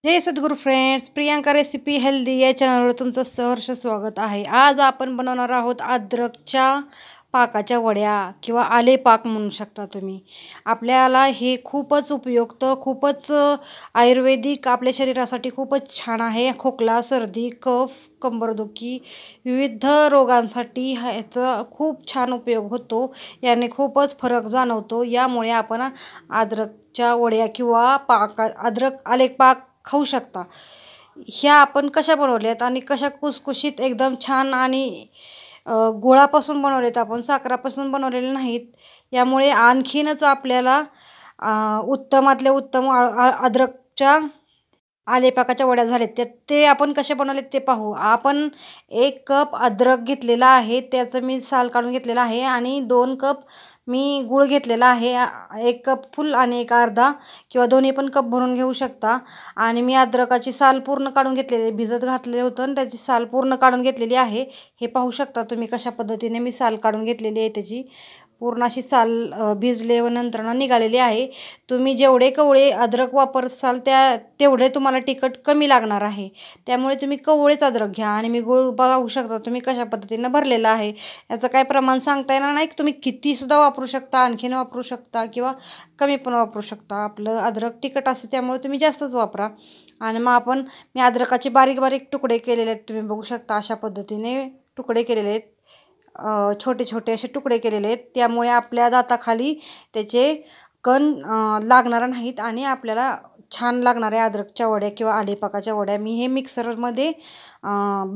हे सद्गुरू friends, Priyanka recipe healthy या चॅनलवर तुमचं सहर्ष स्वागत आहे. आज आपण बनवणार आहोत अद्रकच्या पाकाच्या वड्या किंवा आले पाक म्हणू शकता तुम्ही. आपल्याला हे खूपच उपयुक्त, खूपच आयुर्वेदिक, आपल्या शरीरासाठी खूपच छान आहे. खोकला, सर्दी, कफ, कंबरदुखी, विविध रोगांसाठी ह्याचा खूप छान उपयोग होतो. याने खूपच फरक जाणवतो. यामुळे आपण अद्रकच्या वड्या किंवा अद्रक आले पाक खाऊ शकता. ह्या आपण कशा बनवल्यात आणि कशा कुसकुशीत एकदम छान आणि गुळापासून बनवलेत, आपण साखरापासून बनवलेले नाहीत. यामुळे आणखीनच आपल्याला उत्तमातले उत्तम अद्रकच्या आलेपाकाच्या वड्या झाल्यात. ते आपण कसे बनवलेत ते पाहू. आपण 1 कप अद्रक घेतलेला आहे, त्याचं मी साल काढून घेतलेलं आहे आणि 2 कप मी गूळ घेतलेला आहे. 1 कप फुल आणि 1 अर्धा किंवा दोन्ही पण कप भरून घेऊ शकता. आणि मी अद्रकाची साल पूर्ण काढून घेतलेली, भिजत घातलेलं होतं आणि त्याची साल पूर्ण काढून घेतलेली आहे. हे पाहू शकता तुम्ही कशा पद्धतीने मी साल काढून घेतलेली आहे. त्याची पूर्ण अशी साल भिजले व नंतरनं निघालेली आहे. तुम्ही जेवढे कवळे अद्रक वापरसाल तेवढे तुम्हाला तिखट कमी लागणार आहे. त्यामुळे तुम्ही कवळेच अद्रक घ्या. आणि मी गूळ बघू शकता तुम्ही कशा पद्धतीनं भरलेला आहे. याचं काय प्रमाण सांगता येणार नाही. तुम्ही कितीसुद्धा वापरू शकता, आणखीन वापरू शकता किंवा कमी पण वापरू शकता. आपलं अद्रक तिखट असतं त्यामुळे तुम्ही जास्तच वापरा. आणि मग मी अद्रकाचे बारीक बारीक तुकडे केलेले आहेत. तुम्ही बघू शकता अशा पद्धतीने तुकडे केलेले आहेत. छोटे छोटे असे तुकडे केलेले आहेत. त्यामुळे आपल्या दाताखाली त्याचे कण लागणार नाहीत आणि आपल्याला छान लागणार आहे अद्रकच्या वड्या किंवा आलेपाकाच्या वड्या. मी हे मिक्सरमध्ये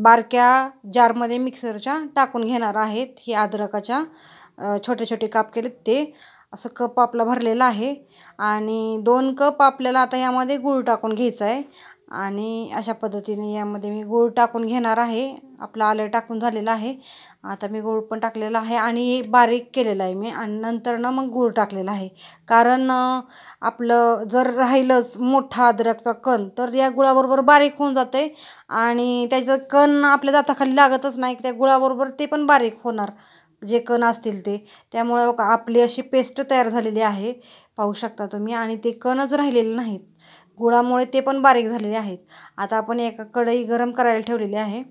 बारक्या जारमध्ये मिक्सरच्या टाकून घेणार आहेत. हे अद्रकाच्या छोटे छोटे काप केलेत ते. असं कप आपला भरलेला आहे आणि 2 कप आपल्याला आता यामध्ये गूळ टाकून घ्यायचा आहे. आणि अशा पद्धतीने यामध्ये मी गूळ टाकून घेणार आहे. आपलं आलं टाकून झालेलं आहे. आता मी गूळ पण टाकलेला आहे आणि बारीक केलेलं आहे मी. आणि नंतरनं मग गूळ टाकलेला आहे. कारण आपलं जर राहिलंच मोठा अद्रकचा कण तर या गुळाबरोबर बारीक होऊन जाते आणि त्याचं कण आपल्या दाताखाली लागतच नाही. त्या गुळाबरोबर ते पण बारीक होणार, जे कण असतील ते. त्यामुळं आपली अशी पेस्ट तयार झालेली आहे, पाहू शकता तुम्ही. आणि ते कणच राहिलेले नाहीत, गुळामुळे ते पण बारीक झालेले आहेत. आता आपण एका कढई गरम करायला ठेवलेली आहे.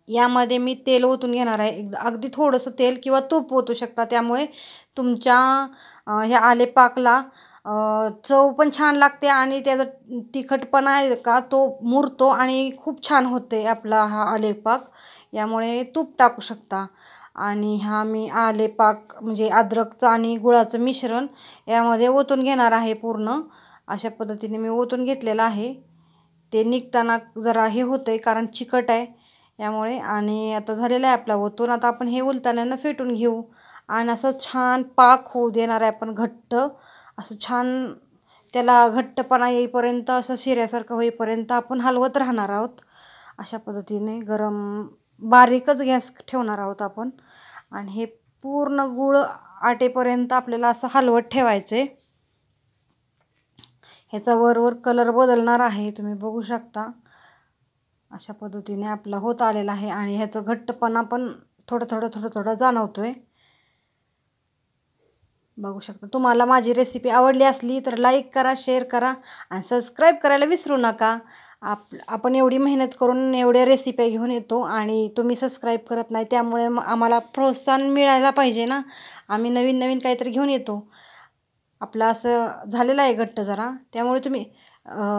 यामध्ये मी तेल ओतून घेणार आहे. अगदी थोडंसं तेल किंवा तूप ओतू शकता. त्यामुळे तुमच्या ह्या आले पाकला चव पण छान लागते आणि त्याचा तिखटपणा आहे का तो मुरतो आणि खूप छान होते आपला हा आले पाक. यामुळे तूप टाकू शकता. आणि मी आले पाक म्हणजे अद्रकचं आणि गुळाचं मिश्रण यामध्ये ओतून घेणार आहे पूर्ण. अशा पद्धतीने मी ओतून घेतलेलं आहे. ते निघताना जरा हे होतं आहे कारण चिकट आहे यामुळे. आणि आता झालेलं आहे आपला ओतून. आता आपण हे उलताण्यानं फेटून घेऊ आणि असं छान पाक होऊ देणार आहे आपण घट्ट. असं छान त्याला घट्टपणा येईपर्यंत, असं शिऱ्यासारखं होईपर्यंत आपण हलवत राहणार आहोत. अशा पद्धतीने बारीकच गॅस ठेवणार आहोत आपण. आणि हे पूर्ण गूळ आटेपर्यंत आपल्याला असं हलवत ठेवायचं आहे. ह्याचा वर कलर बदलणार आहे, तुम्ही बघू शकता. अशा पद्धतीने आपला होत आलेला आहे आणि ह्याचं घट्टपणा पण थोडं जाणवतोय, बघू शकता. तुम्हाला माझी रेसिपी आवडली असली तर लाईक करा, शेअर करा आणि सबस्क्राईब करायला विसरू नका. आपण एवढी मेहनत करून एवढ्या रेसिपी घेऊन येतो आणि तुम्ही सबस्क्राईब करत नाही. त्यामुळे आम्हाला प्रोत्साहन मिळायला पाहिजे ना. आम्ही नवीन नवीन काहीतरी घेऊन येतो. आपलं असं झालेलं आहे घट्ट जरा, त्यामुळे तुम्ही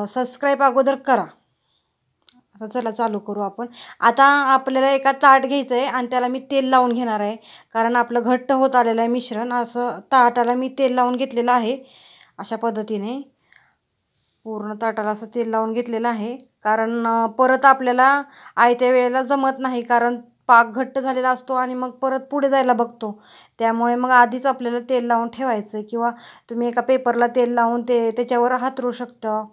सबस्क्राईब अगोदर करा. आता चला चालू करू आपण. आता आपल्याला एका ताट घ्यायचं आहे आणि त्याला मी तेल लावून घेणार आहे. कारण आपलं घट्ट होत आलेलं आहे मिश्रण. असं ताटाला मी तेल लावून घेतलेलं आहे. अशा पद्धतीने पूर्ण ताटाला असं तेल लावून घेतलेलं आहे. कारण परत आपल्याला आयत्या वेळेला जमत नाही, कारण पाक घट्ट झालेला असतो आणि मग परत पुढे जायला बघतो. त्यामुळे मग आधीच आपल्याला तेल लावून ठेवायचं आहे. किंवा तुम्ही एका पेपरला तेल लावून त्याच्यावर हातरू शकता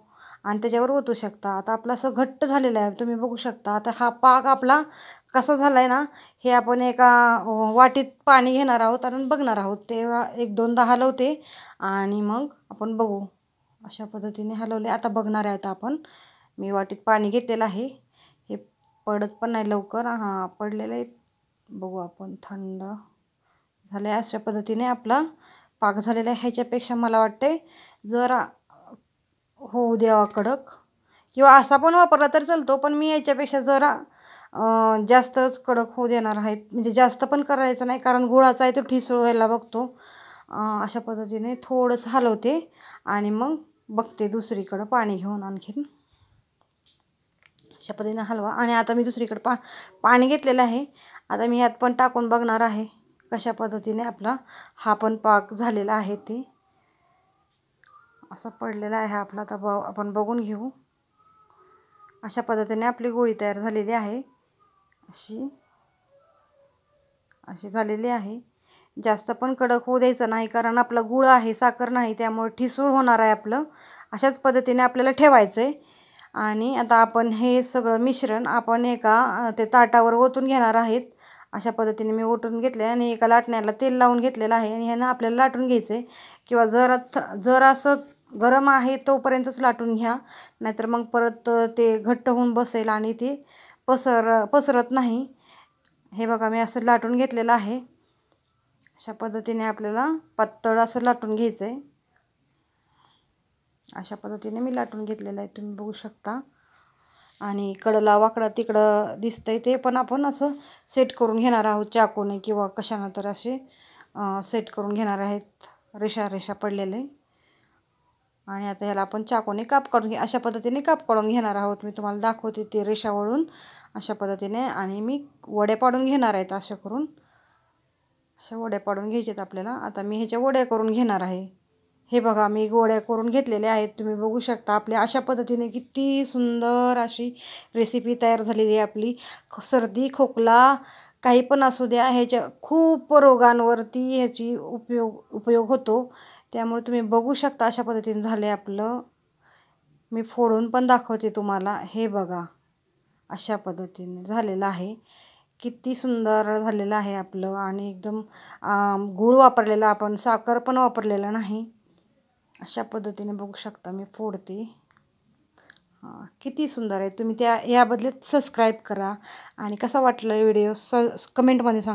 आणि त्याच्यावर ओतू शकता. आता आपलं असं घट्ट झालेलं आहे, तुम्ही बघू शकता. आता हा पाक आपला कसा झाला आहे ना, हे आपण एका वाटीत पाणी घेणार आहोत आणि बघणार आहोत. तेव्हा 1-2दा हलवते आणि मग आपण बघू. अशा पद्धतीने हलवले. आता बघणार आहे आपण. मी वाटीत पाणी घेतलेलं आहे. हे पडत पण नाही लवकर. हां, पडलेलं आहे. बघू आपण. थंड झालं आहे. अशा पद्धतीने आपला पाक झालेला आहे. ह्याच्यापेक्षा मला वाटते जरा होऊ द्यावा कडक, किंवा असा पण वापरला तर चालतो, पण मी याच्यापेक्षा जरा जास्तच कडक होऊ देणार आहेत. म्हणजे जास्त पण करायचं नाही, कारण गुळाचा आहे तो ठिसूळ व्हायला बघतो. अशा पद्धतीने थोडंसं हलवते आणि मग बघते दुसरीकडं पाणी घेऊन आणखीन. अशा पद्धतीने हलवा. आणि आता मी दुसरीकडे पाणी घेतलेलं आहे. आता मी ह्यात पण टाकून बघणार आहे कशा पद्धतीने आपला हा पण पाक झालेला आहे. ते असा पडलेला आहे आपला. आता आपण बघून घेऊ. अशा पद्धतीने आपली गोळी तयार झालेली आहे. अशी झालेली आहे. जास्त पण कडक होऊ द्यायचं नाही, कारण आपला गूळ आहे, साखर नाही, त्यामुळे ठिसूळ होणार आहे आपलं. अशाच पद्धतीने आपल्याला ठेवायचं आहे. आणि आता आपण हे सगळं मिश्रण आपण एका ते ताटावर ओतून घेणार आहेत. अशा पद्धतीने मी ओतून घेतले आणि एका लाटण्याला तेल लावून घेतलेलं आहे. आणि ह्यानं आपल्याला लाटून घ्यायचं आहे, किंवा जर असं गरम आहे तोपर्यंतच लाटून घ्या, नाहीतर मग परत ते घट्ट होऊन बसेल आणि ते पसरत नाही. हे बघा, मी असं लाटून घेतलेलं आहे. अशा पद्धतीने आपल्याला पातळ असं लाटून घ्यायचं आहे. अशा पद्धतीने मी लाटून घेतलेलं आहे, तुम्ही बघू शकता. आणि कडला वाकडा तिकडं दिसतंय ते पण आपण असं सेट करून घेणार आहोत चाकूने किंवा कशानं तर असे सेट करून घेणार आहेत, रेषा पडलेले. आणि आता ह्याला आपण चाकूने काप काढून अशा पद्धतीने काप काढून घेणार आहोत. मी तुम्हाला दाखवते ते रेषा वळून अशा पद्धतीने. आणि मी वड्या पाडून घेणार आहेत अशा करून. अशा वड्या पाडून घ्यायच्यात आपल्याला. आता मी ह्याच्या वड्या करून घेणार आहे. हे बघा, मी वड्या करून घेतलेल्या आहेत, तुम्ही बघू शकता. आपल्या अशा पद्धतीने किती सुंदर अशी रेसिपी तयार झालेली आहे आपली. सर्दी खोकला काही पण असू द्या, ह्याच्या खूप रोगांवरती ह्याची उपयोग होतो. त्यामुळे तुम्ही बघू शकता अशा पद्धतीने झाले आपलं. मी फोडून पण दाखवते तुम्हाला. हे बघा, अशा पद्धतीने झालेलं आहे. किती सुंदर झालेलं आहे आपलं. आणि एकदम गूळ वापरलेला आपण, साखर पण वापरलेलं नाही. अशा पद्धतीने बघू शकता. मी फोडते. किती सुंदर आहे. तुम्ही या बदल्यात सबस्क्राईब करा. आणि कसा वाटला व्हिडिओ कमेंटमध्ये सांगा.